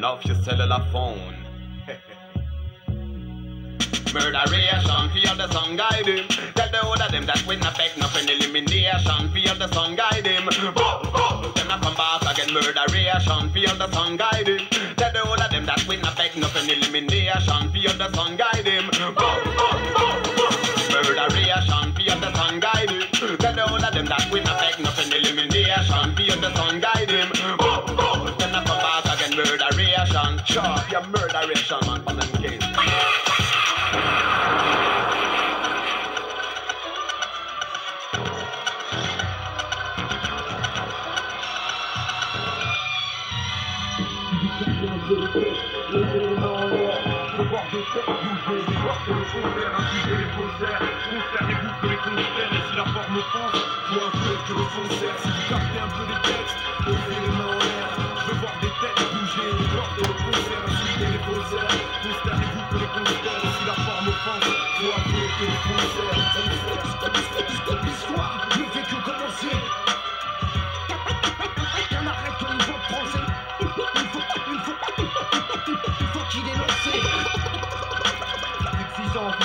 Off your cellular phone. Murderation, feel the song guide him. Tell the whole of them that we not beg nothing. Elimination, feel the song guide him. Them not come back again. Murderation, feel the song guide him. Tell the whole of them that we not beg nothing. Elimination, feel the song guide him. Murderation, feel the song guide him. Tell the whole of them that we not beg nothing. Elimination, feel the song guide him. Them not come back again. Murderation, sure, your murderation, man, for them case.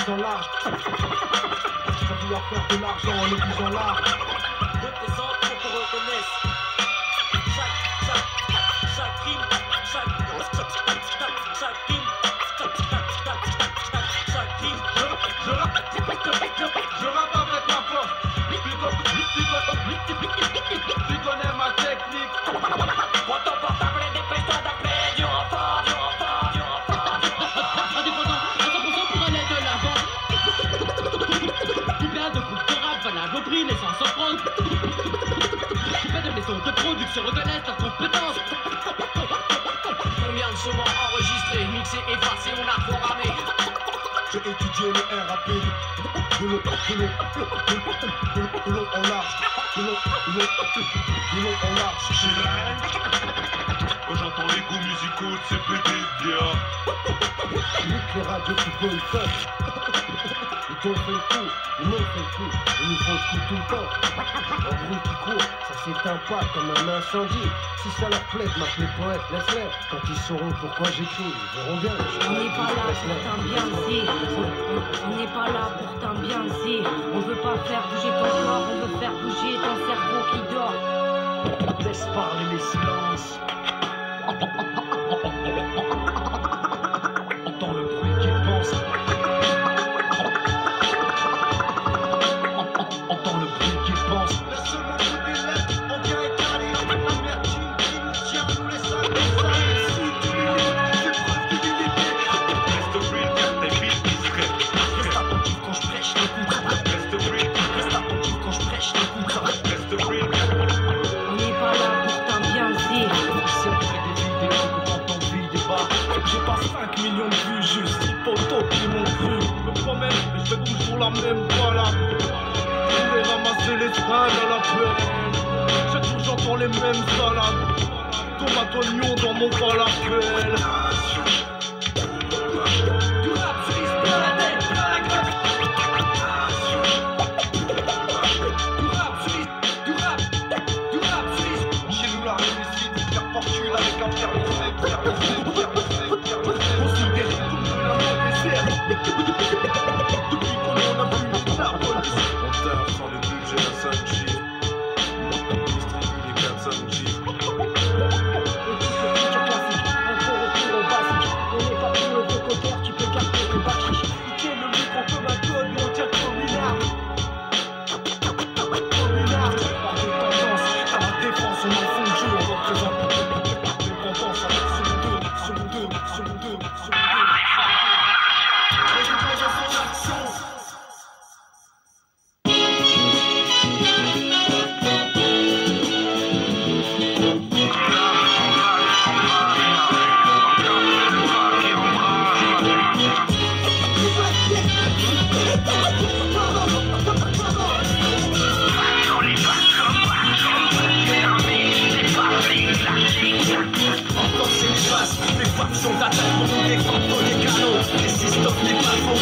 Large, sans vouloir faire de l'argent en épuisant l'art. Représente pour qu'on reconnaisse. Chaque rime, chaque rime. Je rappe avec ma force. Tu connais ma technique. Prends ton portable et dépêche-toi d'appeler du renfort. Indépendant, à 100% pour aller de l'avant. Tout plein de groupes de rap, valable au prix, laissant s'en prendre. Tout plein de maisons de production reconnaissent leurs compétences. Combien de chemins enregistrés, mixés, effacés, on a programmé. J'ai étudié le RAP. De long en large. De long en large. Quand j'entends les goûts musicaux de ces PDDA. Nique les radios qui boycottent. Ils t'ont fait le coup, ils m'ont fait le coup. Ils nous font le coup tout le temps. Un bruit qui court, ça s'éteint pas comme un incendie. Si ça leur plaît de m'appeler poète, laisse-les. Quand ils sauront pourquoi j'écris, ils verront bien. On n'est pas là pour t'ambiancer. On n'est pas là pour t'ambiancer. On veut pas faire bouger ton corps, on veut faire bouger ton cerveau qui dort. Laisse parler les silences. Entends le bruit qui pense. Entends le bruit qui pense. La seule bout des lettres, on vient étaler. L'amertume qui nous tient, nous laisse aller. Ça réussit tous les livres, c'est preuve d'humilité. Reste real, car tes billes discrètes. Reste attentif quand je prêche les coups. Reste real, reste attentif quand je prêche les coups. Reste real. On n'est pas là pour t'ambiancer. C'est vrai des vidéos que t'entends vie débat. J'ai pas 5 millions de vues, juste 6 potos qui m'ont cru. Je me promets, mais je fais toujours la même balade. Je vais ramasser les spades à la peine. J'ai toujours j'entends les mêmes salades. Tomate oignon dans mon falafel. Du rap freeze plein la tête, plein la gueule. option d'attaque pour nous défendre les canaux. Les systèmes les plafonds.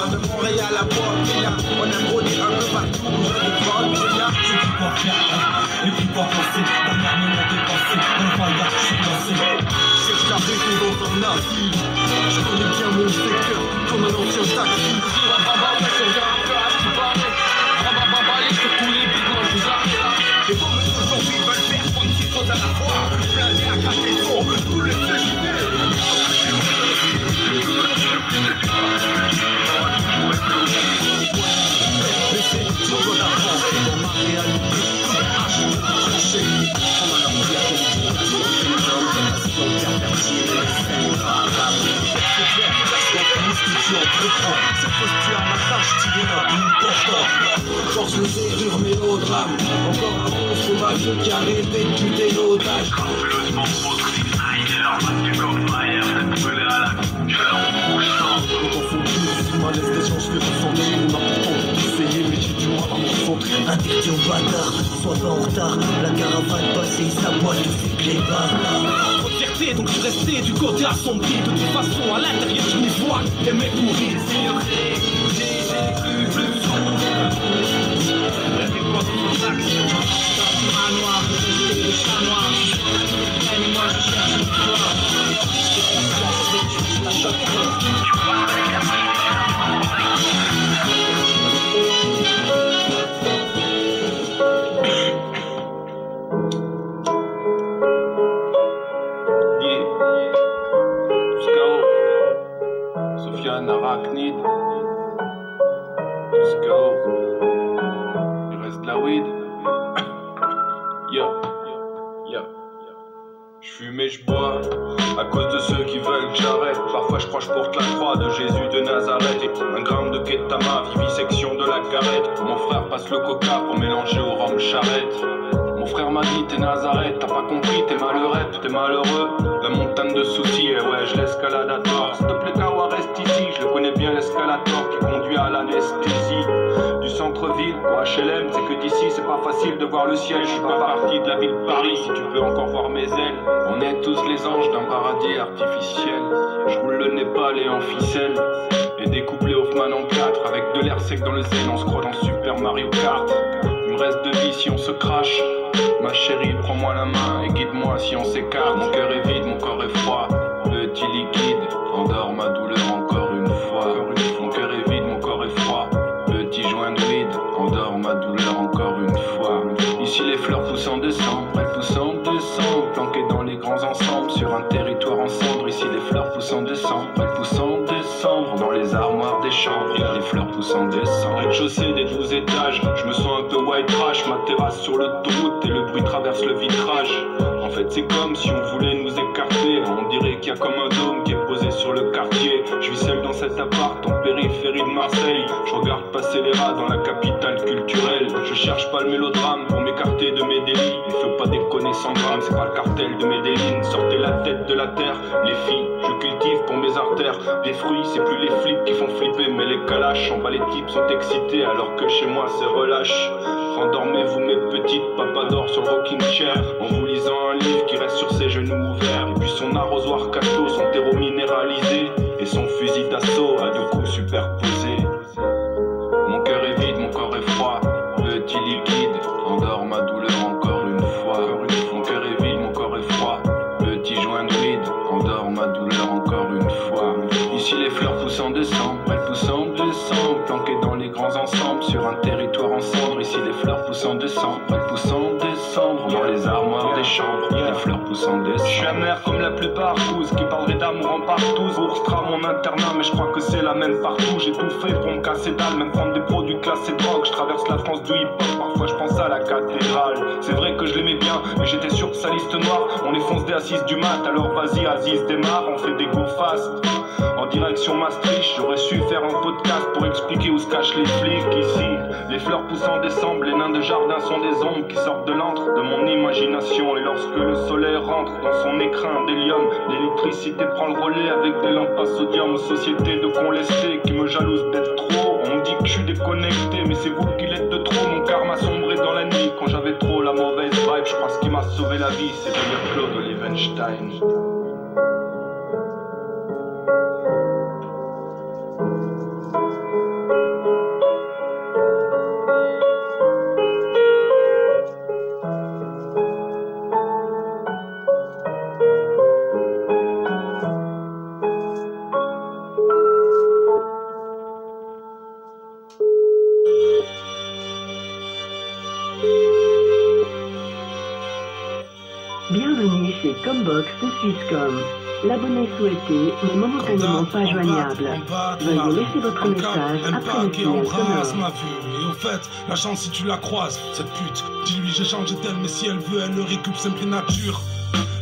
De Montréal à Port-Villa, on a rôdé un peu partout, on a des grandes villas. Je dis quoi faire, et puis quoi penser, la mère me l'a dépassé, un voyage, je suis lancé. Cherche la vérité dans ton asile, je connais bien mon secteur, comme un ancien taxi. Baba, ouais, c'est un peu à ce qui paraît. Baba, les sur tous les bigs, moi je vous arrête. Les pauvres d'aujourd'hui veulent faire 36 choses à la fois, blindés à craquer le fond, tous les CJD. Force le serrure mélodrame. Encore un monstre courageux qui a rêvé de buter l'otage. Malaise des gens, je vais ressentir mon important. Essayer, mais j'ai du mal à me recentrer. Interdit aux bâtards, sois pas en retard. La caravane passée, sa boîte, tous ces clébards. Trop de fierté, donc je suis resté du côté assombri. De toute façon, à l'intérieur, je m'y vois. Les mecs mourir, j'ai cru plus sombre. La dépense de mon axe. Un noir, le chat noir. Et moi, je cherche une victoire. Je la choque. Arachnide, let's go. Il reste de la weed. Yo, yo. J'fume et j'bois à cause de ceux qui veulent que j'arrête. Parfois je crois que je porte la croix de Jésus de Nazareth. Et un gramme de kétama, vivisection de la carrette. Mon frère passe le coca pour mélanger au rhum charrette. Mon frère m'a dit t'es Nazareth, t'as pas compris, t'es malheureux, t'es malheureux. La montagne de soucis, et ouais je l'escalade à tort. S'il te plaît Kawa reste ici, je le connais bien l'escalator qui conduit à l'anesthésie. Du centre-ville pour HLM, c'est que d'ici c'est pas facile de voir le ciel. Je suis pas parti de la ville de Paris, si tu peux encore voir mes ailes. On est tous les anges d'un paradis artificiel. Je roule le Népal et en ficelle. Et découplé Hoffman en 4 avec de l'air sec dans le zen, on scrolle en Super Mario Kart. Il me reste de vie si on se crache. Ma chérie, prends-moi la main et guide-moi si on s'écarte. Mon cœur est vide, mon corps est froid. Petit liquide, endors ma douleur encore une fois. Mon cœur est vide, mon corps est froid. Petit joint de weed, endors ma douleur encore une fois. Ici les fleurs poussent en décembre, elles poussent en décembre. Planquées dans les grands ensembles, sur un territoire en cendre. Ici les fleurs poussent en décembre, elles poussent en décembre. Dans les armoires des chambres, les fleurs poussent en décembre. Rez-de-chaussée des 12 étages, je me sens un peu white trash. Ma terrasse sur l'autoroute et le bruit traverse le vitrage. En fait c'est comme si on voulait nous écarter. On dirait qu'il y a comme un dôme qui est posé sur le quartier. Je vis seul dans cet appart en périphérie de Marseille. Je regarde passer les rats dans la capitale culturelle. Je cherche pas le mélodrame pour m'écarter de mes délits. Il faut pas déconner sans drame, c'est pas le cartel de Medellin. Sortez la tête de la terre, les filles, je cultive pour mes artères. Des fruits, c'est plus les flics qui font flipper, mais les calaches. En bas les types sont excités alors que chez moi c'est relâche. Rendormez-vous mes petites, papa dort sur le rocking chair en vous lisant un livre qui reste sur ses genoux ouverts. Et puis son arrosoir casto, son terreau minéralisé et son fusil d'assaut à 2 coups superposés. Mon cœur est vide, mon corps est froid. Petit liquide, endors ma douleur encore une fois. Mon cœur est vide, mon corps est froid. Petit joint de weed, endors ma douleur encore une fois. Ici les fleurs poussent en décembre, elles poussent en décembre. Planquées dans les grands ensembles, sur un territoire en cendre. Ici les fleurs poussent en décembre, elles poussent en décembre. Dans les armoires des chambres, les fleurs poussent en décembre. Je suis amer comme la plupart, tous qui parleraient d'amour en partout. Ourstra mon internat, mais je crois que c'est la même partout. J'ai tout fait pour me casser dalle, même prendre des produits classés drogue. Je traverse la France du hip-hop, parfois je pense à la cathédrale. C'est vrai que je l'aimais bien, mais j'étais sur sa liste noire. On est fonce dès à 6 du mat, alors vas-y Aziz démarre, on fait des go fast. En direction Maastricht, j'aurais su faire un podcast pour expliquer où se cachent les flics ici. Les fleurs poussent en décembre, les nains de jardin sont des ombres qui sortent de l'antre de mon imagination. Et lorsque le soleil rentre dans son écrin d'hélium, l'électricité prend le relais avec des lampes à sodium. Société de cons lestés qui me jalouse d'être trop. On me dit que je suis déconnecté, mais c'est vous qui l'êtes de trop. Mon karma sombré dans la nuit. quand j'avais trop la mauvaise vibe. Je crois ce qui m'a sauvé la vie, c'est de lire Claude Olivenstein. Bienvenue chez Combox de Swisscom. L'abonné souhaité n'est momentanément pas joignable. Veuillez laisser votre message après le signal sonore. Ma vue. Et au fait, la chance si tu la croises, cette pute. Dis-lui j'ai changé d'elle, mais si elle veut, elle le récup simple nature.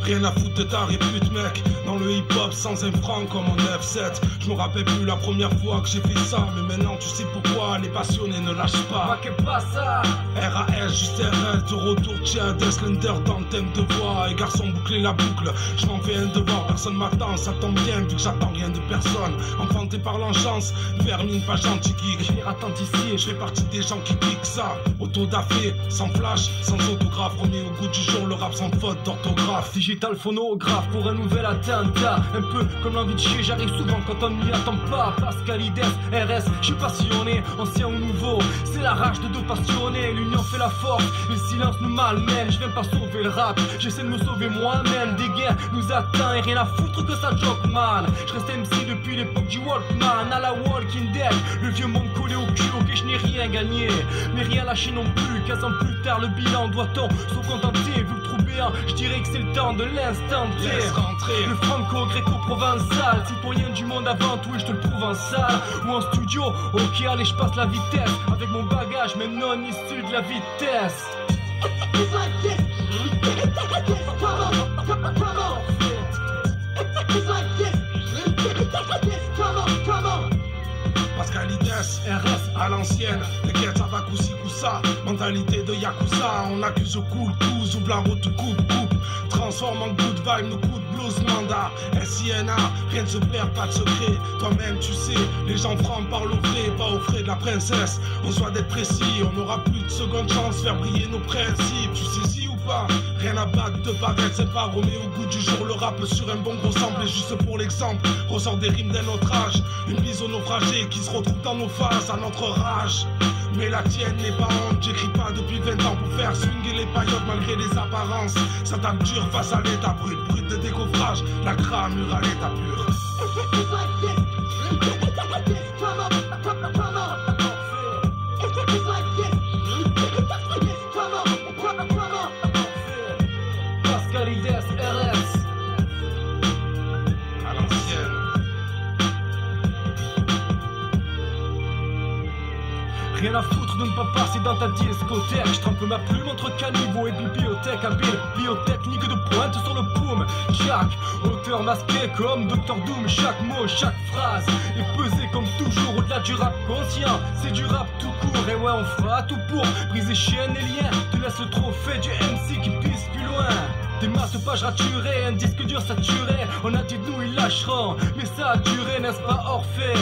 Rien à foutre de ta répute mec. Dans le hip-hop sans un franc comme en 9-7. Je me rappelle plus la première fois que j'ai fait ça. Mais maintenant tu sais pourquoi les passionnés ne lâchent pas. Pas ça. RAS juste RL de retour tiens de Slender dans le thème de voix. Et garçon boucler la boucle. Je m'en fais un devoir, personne m'attend. Ça tombe bien vu que j'attends rien de personne. Enfanté par l'enchance, vermine pas gentil geek. Attends ici, je fais partie des gens qui piquent ça. Autodafé, sans flash, sans autographe. Remis au goût du jour le rap sans faute d'orthographe. Digital phonographe pour un nouvel attentat. Un peu comme l'envie de chier, j'arrive souvent quand on n'y attend pas. Pascalides, RS, je suis passionné, ancien ou nouveau. C'est la rage de deux passionnés, l'union fait la force. Le silence nous malmène, je viens pas sauver le rap. J'essaie de me sauver moi-même, des guerres nous atteignent. Et rien à foutre que ça joke man. Je reste MC depuis l'époque du Walkman. À la Walking Dead, le vieux monde collé au cul. Ok je n'ai rien gagné, mais rien lâché non plus. 15 ans plus tard le bilan, doit-on se contenter? Vu le trou béant, je dirais que c'est le temps de l'instant T. Laisse rentrer le franco-gréco-provençal. Citoyen du monde avant tout et je te le prouve en salle ou en studio. Ok allez je passe la vitesse avec mon bagage mais non issu de la vitesse. Pascalides, RS à l'ancienne, t'inquiète ça va coup-ci coup-ça. Mentalité de Yakuza, on accuse au coup le coup, ouvre la route, coupe. Transforme en good vibe nos coups de blues mandat. SINA, rien ne se perd, pas de secret. Toi-même tu sais, les gens francs parlent au vrai, pas aux frais de la princesse. On soit d'être précis, on n'aura plus de seconde chance, faire briller nos principes. Tu sais si ou pas, rien à battre de paraître, c'est pas remet au goût du jour le rap sur un bon gros sample. Et juste pour l'exemple, ressort des rimes d'un autre âge. Une mise au naufragé qui se retrouve dans nos phases à notre rage. Mais la tienne n'est pas honte, j'écris pas depuis 20 ans pour faire swinguer les paillotes malgré les apparences. Ça tape dur face à l'état brut de décoffrage, la cramure à l'état pur. Pascalides, RS à l'ancienne. Rien à foutre de ne pas passer dans ta discothèque. Je trempe ma plume entre caniveau et bibliothèque. Habile, biotechnique de pointe sur le poum. Jack, auteur masqué comme Dr Doom. Chaque mot, chaque phrase est pesé comme toujours. Au-delà du rap conscient, c'est du rap tout court. Et ouais on fera tout pour briser chaînes et liens. Tu laisses le trophée du MC qui pisse plus loin. Des masses de pages raturées, un disque dur saturé. On a dit de nous ils lâcheront, mais ça a duré, n'est-ce pas Orphée?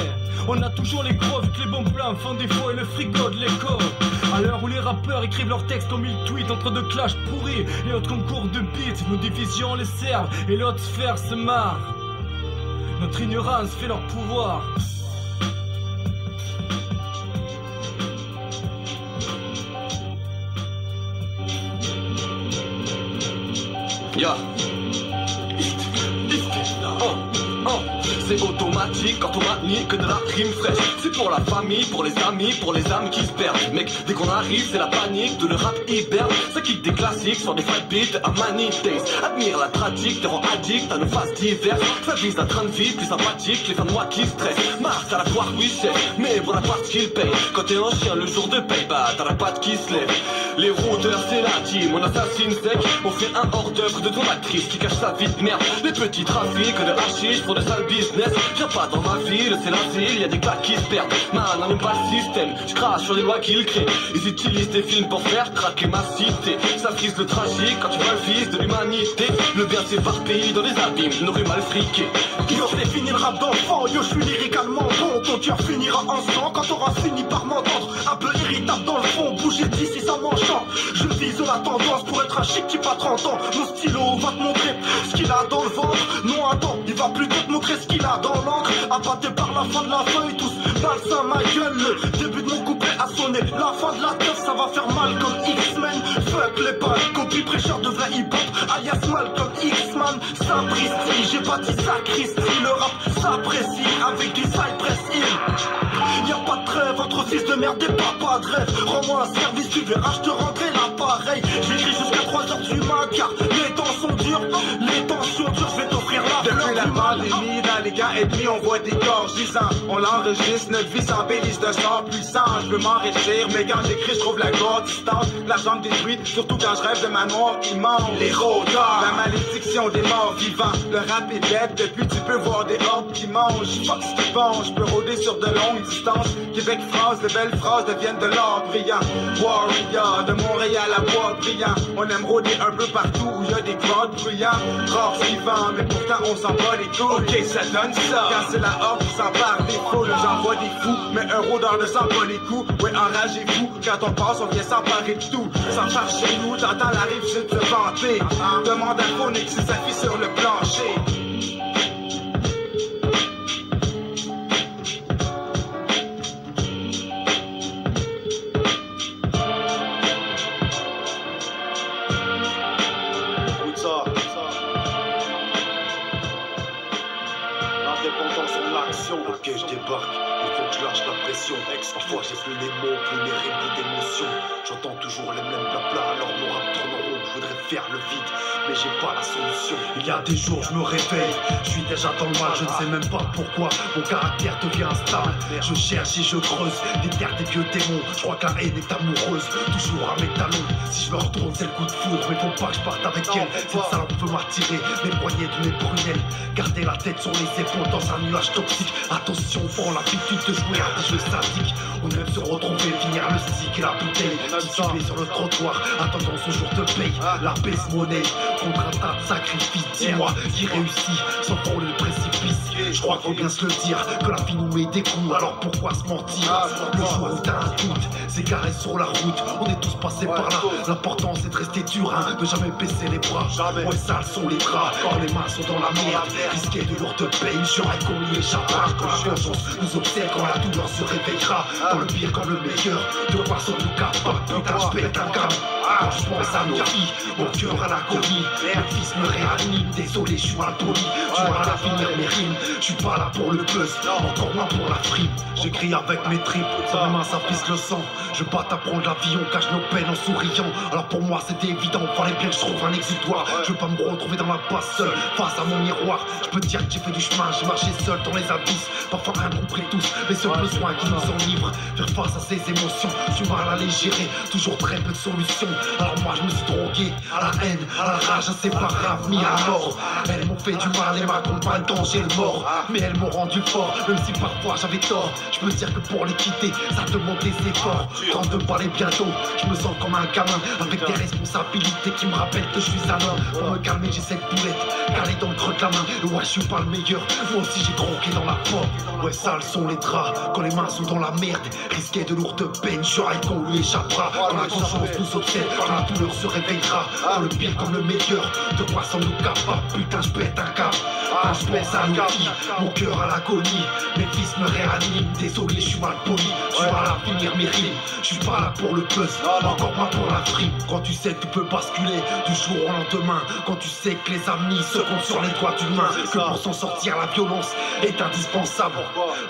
On a toujours les gros, vu que les bons plans font défaut et le frigo de l'écho. À l'heure où les rappeurs écrivent leurs textes comme 1000 tweets entre deux clashs pourris et autres concours de beats, nos divisions les servent et l'autre sphère se marre. Notre ignorance fait leur pouvoir. Yeah. C'est automatique quand on manie que de la rime fraîche. C'est pour la famille, pour les amis, pour les âmes qui se perdent. Mec, dès qu'on arrive, c'est la panique, tout le rap hiberne. Ça kick des classiques sur des fight beats à Money Days. Admire la tragique, te rend addict à nos phases diverses. Ça vise un train de vie plus sympathique, les fins de mois qui stressent. Marche à la foire, oui chef, mais pour la part qu'il paye. Quand t'es un chien le jour de paye, bah t'as la patte qui se lève. Les rôdeurs c'est la team, on assassine sec. On fait un hors d'œuvre de ton actrice qui cache sa vie de merde. Les petits trafics de hashish pour de sales business. Viens pas dans ma ville, c'est l'asile, y'a des gars qui se perdent. Man, on n'aime pas le système, je crache sur les lois qu'ils créent. Ils utilisent des films pour faire craquer ma cité. Ça frise le tragique quand tu vois le fils de l'humanité. Le bien s'éparpille dans les abîmes, nos rues mal friquées. Yo, je fini le rap d'enfant, yo, je suis lyricalement bon. Ton cœur finira en sang quand t'auras fini par m'entendre. Un peu irritable dans le fond, bouger j'ai dit si ça m'enchante. Je vise la tendance pour être un chic type à 30 ans. Mon stylo va te montrer ce qu'il a dans le ventre. Non attends, il va plutôt te montrer ce qu'il a dans l'encre. Abatté par la fin de la feuille, tous balsa ma gueule. Le début de mon couplet a sonné. La fin de la teuf, ça va faire mal comme X-Men. Fuck les balles, copie prêcheur de vrai hip-hop. Alias mal comme X-Man. Sapristi, j'ai bâti sacristie. Le rap s'apprécie avec du Cypress Hill. Y'a pas de trêve entre fils de merde et papa de rêve. Rends-moi un service, tu verras, je te rendrai l'appareil. J'écris jusqu'à 3h du matin car les temps sont durs. Les tensions dures, je vais t'offrir la fleur. Depuis la pandémie, dans les gars ennemis, on voit des corps gisants. On l'enregistre, notre vie s'embellisse de sort puissant. Je veux m'enrichir, mais quand j'écris, je trouve la gorge distante. La jambe détruite, surtout quand je rêve de manoir immense. Les rôdeurs, la malédiction des morts vivants. Le rap est bête, depuis tu peux voir des hordes qui mangent. Fuck ce qui pense, je peux rôder sur de longues distances. Québec, France, de belles phrases deviennent de l'or brillant. Warrior, de Montréal à Bois-Brillant. On aime rôder un peu partout où y a des crowds bruyants. Rare suivant, mais pourtant on s'en bat les couilles. Ok, ça donne ça. Quand c'est la horde qui s'empare des foules, j'envoie des fous. Mais un rôdeur ne sent pas les coups. Ouais, enragez-vous. Quand on passe, on vient s'emparer de tout. Sans faire chez nous, t'entends la rive sud se vanter. Demande à Phonics si ça fit sur le plancher. Ok, je débarque, il faut que je lâche la pression. Parfois j'ai plus les mots, plus les rimes, plus d'émotions. J'entends toujours les mêmes blabla, alors mon rap tourne en rond. Je voudrais faire le vide, mais j'ai pas la solution. Il y a des jours je me réveille, je suis déjà dans le mal, je ne sais même pas pourquoi. Mon caractère devient instable, je cherche et je creuse des terres des vieux démons. Je crois que la haine est amoureuse, toujours à mes talons. Si je me retourne c'est le coup de foudre, mais faut pas que je parte avec elle. Cette salope peut m'attirer, mes poignets de mes prunelles. Garder la tête sur les épaules dans un nuage toxique. Attention, prends l'habitude de jouer à des jeux sadiques. On aime se retrouver, finir le stick et la bouteille. Titubé sur le trottoir, attendant son jour de paye. La baisse monnaie, contre un tas de sacrifices. Dis-moi qui réussit sans frôler le précipice. Je crois qu'il faut bien se le dire, que la vie nous met des coups, alors pourquoi se mentir? Le jour où t'as un doute, c'est carré sur la route. On est tous passés par là, l'important c'est de rester dur, hein, de jamais baisser les bras. Ouais, sales sont les draps, quand les mains sont dans la merde. Risquer de lourdes peines, j'aurais qu'on lui échappera. Quand la vengeance nous obsède, quand la douleur se réveillera. Dans le pire comme le meilleur, de quoi sommes-nous capables? Putain, je pète un câble. Quand je pense à nos filles, mon cœur à l'agonie. Mon fils me réanime, désolé, je suis mal poli. Tu vas la finir mes rimes, je suis pas là pour le buzz, encore moins pour la frime. J'écris avec mes tripes, sur mes mains ça pisse le sang. Je bats à prendre l'avion, cache nos peines en souriant. Alors pour moi c'était évident, fallait bien que je trouve un exutoire. Je veux pas me retrouver dans la passe seul, face à mon miroir. Je peux te dire que j'ai fait du chemin, j'ai marché seul dans les abysses. Parfois rien compris tous, les seuls besoins qui nous enivrent. Faire face à ces émotions, du mal à les gérer, toujours très peu de solutions. Alors moi je me suis drogué à la haine, à la rage, à ces paragraphes mis à mort. Elles m'ont fait du mal et m'accompagnent dans j'ai le mort. Mais elles m'ont rendu fort, même si parfois j'avais tort. Je peux dire que pour les quitter, ça demande des efforts. Temps de parler bientôt, je me sens comme un gamin avec des responsabilités qui me rappellent que je suis un homme. Pour me calmer j'ai cette boulette calée dans le creux de la main. Et ouais je suis pas le meilleur, moi aussi j'ai croqué dans la porte. Ouais sales sont les draps, quand les mains sont dans la merde. Risquer de lourdes peines, j'aurais qu'on lui échappera. Quand la conscience nous obsède, quand la douleur se réveillera. Dans le pire comme le meilleur, de quoi sommes-nous capables? Putain je pète un câble. Quand je pense à nos filles, mon cœur à l'agonie. Mes fils me réaniment, désolé je suis mal poli. Tu vas la finir mes rimes, je suis pas là pour le buzz, encore moins pour la frime. Quand tu sais que tu peux basculer du jour au lendemain, quand tu sais que les amis se comptent sur les doigts d'une main, que pour s'en sortir la violence est indispensable.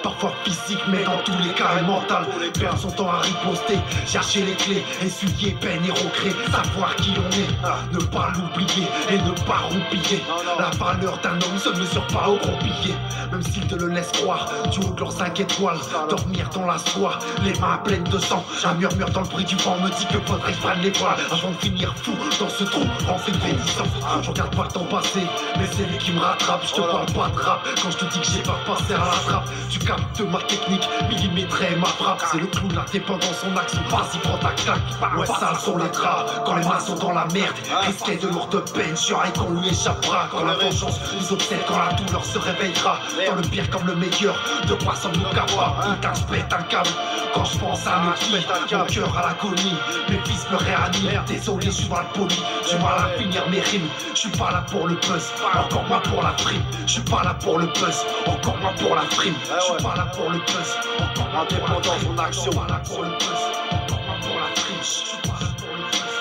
Parfois physique mais dans tous les cas mental. Perdre son temps à riposter, chercher les clés, essuyer peine et regret, savoir qui on est, ne pas l'oublier et ne pas roupiller. La valeur d'un homme se mesure pas au gros billet, même s'ils te le laissent croire, du haut de leurs 5 étoiles, dormir dans la soie, les mains pleines de sang. Un murmure dans le bruit du vent me dit que faudrait que je prenne les voiles avant de finir fou dans ce trou rempli de bénissance. Je regarde pas le temps passer, mais c'est lui qui me rattrape. Je te parle pas de rap quand je te dis que j'ai pas passé à la trappe. Tu captes ma technique, millimétrée ma frappe. C'est le clown indépendant son action, vas-y prends ta claque. Ouais sales sont les draps, quand les mains sont dans la merde. Risquer de lourdes peines, j'aurais qu'on lui échappera. Quand la vengeance nous obsède, quand quand la douleur se réveillera. Dans le pire comme le meilleur, de quoi sommes-nous capables? Putain, je pète un câble. Quand je pense à notre vie, mon cœur à l'agonie. Mes fils me réaniment. Désolé, je suis mal poli. J'ai mal à finir mes rimes. Je suis pas là pour le buzz, encore moins pour la prime. Je suis pas là pour le buzz, encore moins pour la prime. Je suis pas là pour le buzz, encore moins pour la prime. En action. Je suis pas là pour le buzz, encore moins pour la prime. Je suis pas là pour le buzz,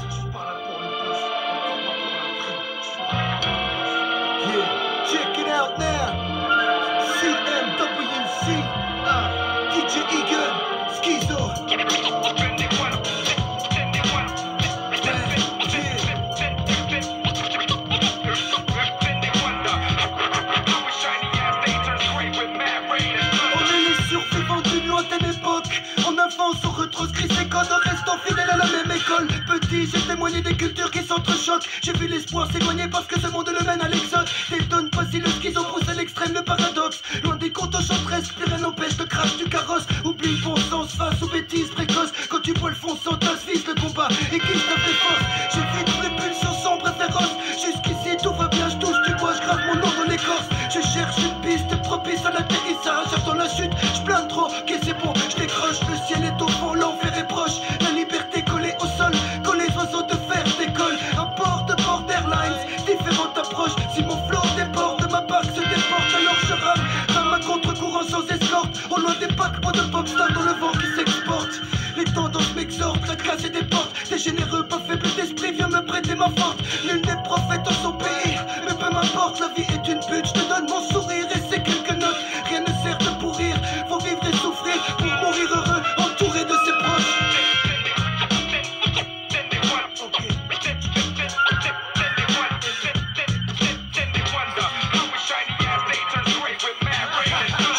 je suis pas là pour le buzz, encore moins pour la prime. Yeah, check it out now. CMWC, DJ Eagle, Schizo. On retranscrit ses codes en restant fidèle à la même école. Petit, j'ai témoigné des cultures qui s'entrechoquent. J'ai vu l'espoir s'éloigner parce que ce monde le mène à l'exode. T'étonnes pas si le schizo pousse à l'extrême le paradoxe. Loin des contes chantresques, plus rien n'empêche le crash du carrosse. Oublie bon sens face aux bêtises précoces. Quand tu vois le fond sans tasse, vise le combat et qui te fait force. J'ai vu toutes les pulsions sombres et féroces. Jusqu'ici tout va bien, je touche du bois, je grave mon nom dans l'écorce. Je cherche une piste propice à l'atterrissage. J'attends la chute, je plains trop, ok c'est bon, je décroche. Le ciel est au fond, l'enfer est proche. La liberté collée au sol, quand les oiseaux de fer décollent. Un port de borderlines, différentes approches. Si mon flow déborde, ma barque se déporte. Alors je rame à contre-courant sans escorte. Au loin des paquebots de popstars dans le vent qui s'exporte. Les tendances m'exhortent à casser des portes. T'es généreux, pas faible d'esprit, viens me prêter ma force. Nul n'est prophète en son pays, mais peu m'importe, la vie est une pute. Je te donne mon sourire et c'est quelques notes. Rien ne sert de pourrir, faut vivre et souffrir pour mourir heureux, entouré de ses proches.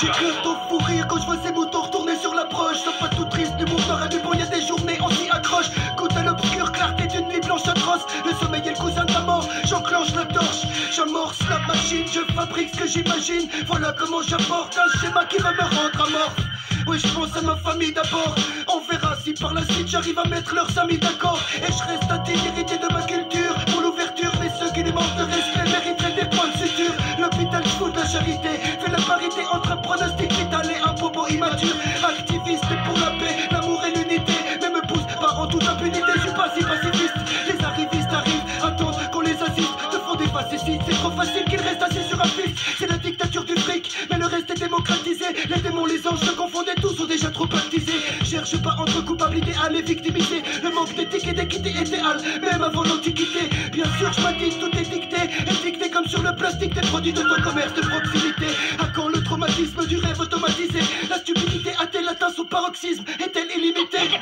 J'ai peur d'en fou rire quand je vois ces moutons retourner sur l'approche. Sois pas tout triste, l'humour noir du bon, y'a des journées on s'y accroche. Goûte à l'obscure clarté d'une nuit blanche atroce. Le sommeil est le cousin de la mort, j'enclenche la torche. J'amorce la machine, je fabrique ce que j'imagine. Voilà comment j'apporte un schéma qui va me rendre amorphe. Oui, je pense à ma famille d'abord. On verra si par la suite j'arrive à mettre leurs amis d'accord. Et je reste indigne, hérité de ma culture. Pour l'ouverture, mais ceux qui lui manquent de respect mériteraient des points de suture. L'hôpital, je fous de la charité. Fais la parité entre un pronostic vital et un bobo immature. Activiste pour la paix, l'amour et l'unité. Mais me pousse pas en toute impunité, je suis pas si pacifiste. Les arrivistes arrivent, attendent qu'on les assiste. Te font des facétistes, c'est trop facile qu'ils restent assis sur un fils. C'est la dictature du fric, mais le reste est démocratisé. Les démons, les anges se confondaient, tous sont déjà trop baptisés. Cherche pas entre coupable idéal et victimisé. Le manque d'éthique et d'équité est idéal, même avant l'antiquité. Bien sûr, je m'indigne, tout est dicté. Étiqueté comme sur le plastique des produits de ton commerce de proximité. À quand le traumatisme du rêve automatisé? La stupidité a-t-elle atteint son paroxysme? Est-elle illimitée?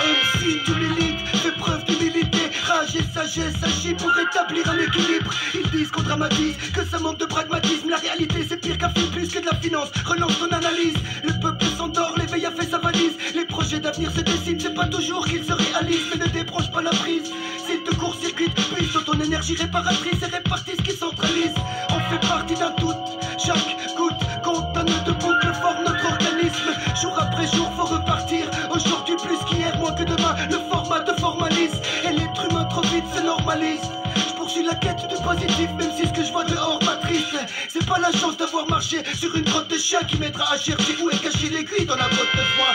MC, tous les leads, fais preuve d'humilité. Rage et sagesse agit pour rétablir un équilibre. Ils disent qu'on dramatise, que ça manque de pragmatisme. La réalité c'est pire qu'un film, plus que de la finance. Relance ton analyse, le peuple s'endort, l'éveil a fait sa valise. Les projets d'avenir se dessinent, c'est pas toujours qu'ils se réalisent. Mais ne débranche pas la prise, s'il te court-circuite, puise dans ton énergie réparatrice et répartisse qui centralise. On fait partie d'un tout, chaque goutte compte un nœud de boucle forme notre organisme. Jour après jour faut repartir, aujourd'hui plus qu'hier, moins que demain. Le format te formalise et l'être humain trop vite se normalise. Je poursuis la quête du positif, même si ce que je vois dehors m'attriste. C'est pas la chance d'avoir marché sur une grotte de chien qui m'aidera à chercher où est cachée l'aiguille dans la botte de foin.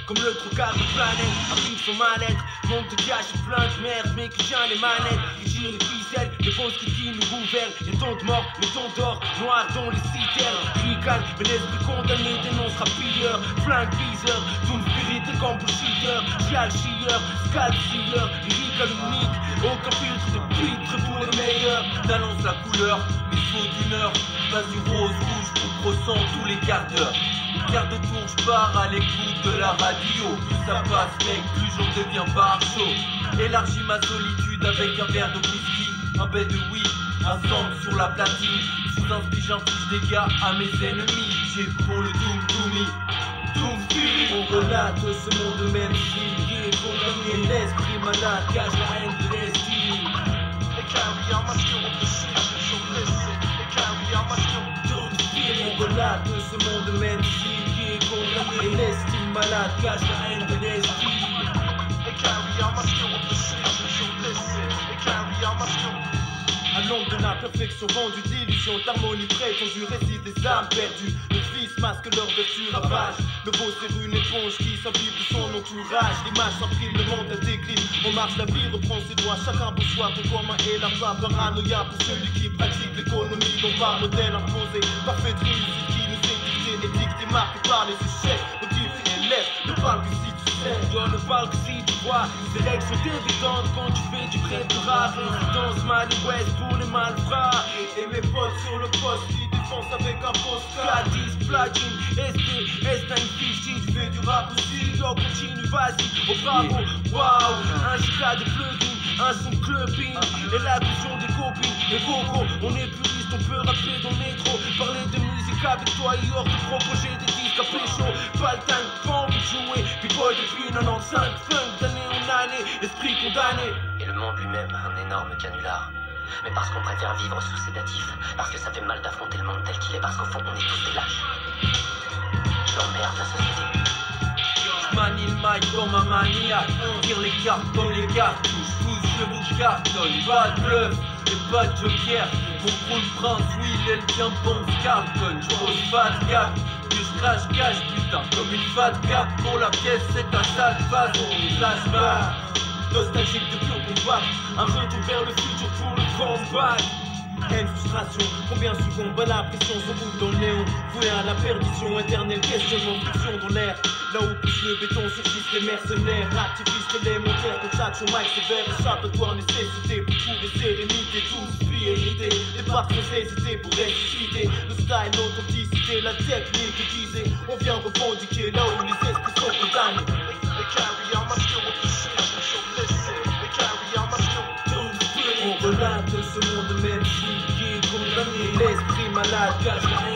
Comme le trocard de planète, applique son mal-être. Manque de cash, plein de merde, mais que j'ai les manettes. Et j'ai les ficelles, les fausses qui nous gouvernent. Les tons de mort, les tons d'or, noirs dans les citernes. Ricane, mais l'esprit condamné dénoncera pilleur. Flingue viseur, Doom Spirit et Camp Bullshitter. Chial chieur, Scalp sealer, lyrique aluminique. Aucun filtre de pitre pour les meilleurs. T'annonce la couleur, mais faut d'une heure. Passe du rose, rouge, pour sang tous les quarts d'heure. Une quart de tour, je pars à l'écoute de la radio. Plus ça passe mec, plus j'en deviens bar chaud. Élargis ma solitude avec un verre de whisky, un bain de weed, ensemble sur la platine. Sous un speech, j'inflige des gars à mes ennemis. J'ai pour le Doom Doomy. On relate ce monde même qui est condamné. L'esprit malade cache la haine de l'estime. They carry out my skill with precision, so listen. They carry out my skill. On relate ce monde même qui est condamné. L'estime malade cache la haine de l'estime. They carry out my skill with precision, so listen. They carry out my skill. À l'ombre de la perfection vendue, d'illusion, d'harmonie prétendue, réside des âmes perdues. Le fils masque leur vertu, ravage. Le beau c'est une éponge qui s'imbibe de son entourage. L'image s'imprime, le monde est décline. On marche, la vie reprend ses droits. Chacun pour soi, ton commun et la part paranoïa pour celui qui pratique l'économie dont par modèle imposé. Parfait réussite qui nous est dictée, édictée, marquée par les échecs. Motivés élèves, ne parle que si tu sais. Toi ne parle que si tu vois. Ces règles sont évidentes quand tu fais du prêt de rare. Résidence mal ouest pour les malfrats. Et mes potes sur le poste qui défoncent avec un postcard. 10 platine, SD, S950. Tu fais du rap aussi, donc continue, vas-y. Oh bravo, waouh. Un giga de plugins, un son clubbing. Et la vision des copines, les cocos. On est puriste, on peut rapper dans le métro. Parler de musique avec toi et hors de propos. J'ai des disques à pécho. Pas le temps de pas envie de jouer. B-boy depuis 95, funk d'année en année. Esprit condamné. Et le monde lui-même, un énorme canular. Mais parce qu'on préfère vivre sous sédatif. Parce que ça fait mal d'affronter le monde tel qu'il est. Parce qu'au fond, on est tous des lâches. J'emmerde la société. Manie le mic comme un maniaque. Tire les cartes comme les cartouches. Tous je vous cartonne. Pas de bluff et pas de joker. Mon gros le prince, oui, il est le bien bon carton. J'pose fat cap. Que je crache cache putain. Comme une fat cap. Pour la pièce, c'est un sale façon. Flashback. Nostalgique de pur combat. Un retour vers le futur pour le combat. Haine, frustration, combien succombent à la pression, s'embouffent dans le néon, voué à la perdition, éternelle questionnement, friction dans l'air. Là où pousse le béton, surgissent les mercenaires, activistes élémentaires, contre chaque chômage sévère, échappatoire, nécessité pour trouver sérénité, tous priorité, les pas sans hésiter pour ressusciter, le style, l'authenticité, la technique aiguisée, on vient revendiquer là où les esprits sont condamnés. They carry out my skill with precision, so listen. They carry out my skill. On relate ce monde même qui est condamné. L'esprit malade cache la haine.